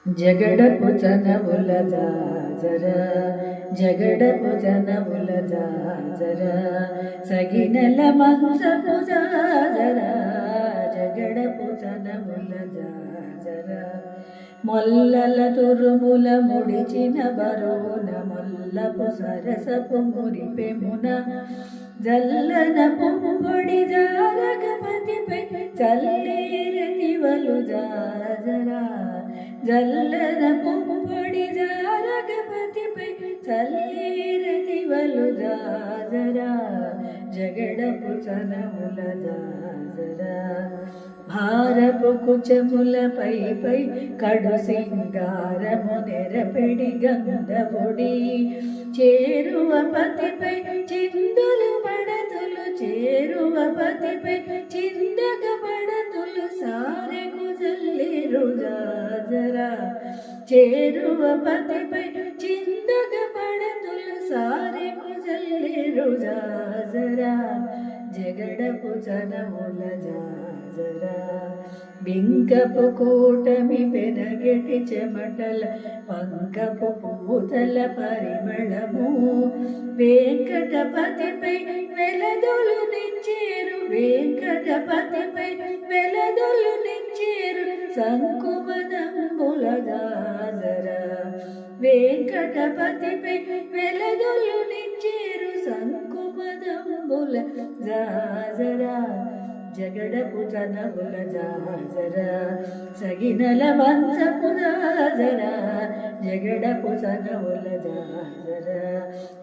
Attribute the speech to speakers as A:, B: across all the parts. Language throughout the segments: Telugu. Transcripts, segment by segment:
A: జగడపు జనముల జాజర జగడపు జనముల జాజర సగినల మంచపు జాజర జగడపు జనముల జాజర మొల్లల తురుముల ముడిచిన బరువున మొల్లపు సరసపు మురిపెమున జల్లన పొడి జారగపతిపై చల్లేరతివలు జాజరా జల్లన పొడి జారగపతిపై చల్లేరతివలు జాజరా జగడపు చనముల జాజరా భారపు కుచములపై పై కడు సింగారము నెరపెడి గంధపుడి చేరువ పతిపై చిందులు పడతులు చేరువ పతిపై చిందక పడతులు సారెకు జల్లేరు జాజరా చేరువ పతిపై చిందక పడతులు సారెకు జల్లేరు జాజరా జగడపు చనముల జాజరా బింకపు కూటమి పెనగెటి చెమటల పంకపు పూతల పరిమళము వెంకటపతిపై వెలదులు నించేరు వెంకటపతిపై వెలదులు నించేరు సంకుమదంబుల జాజరా వెంకటపతిపై వెలదులు నించేరు సంకుమదంబుల జాజరా జగడపు జనముల జాజరా సగినల వంశపు జాజరా జగడపు జనముల జాజరా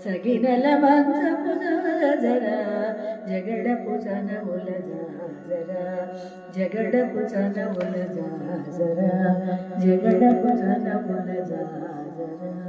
A: సగినల వంశపు జాజరా జగడపు జనముల జాజరా జగడపు జనముల జాజరా జగడపు జనముల జాజరా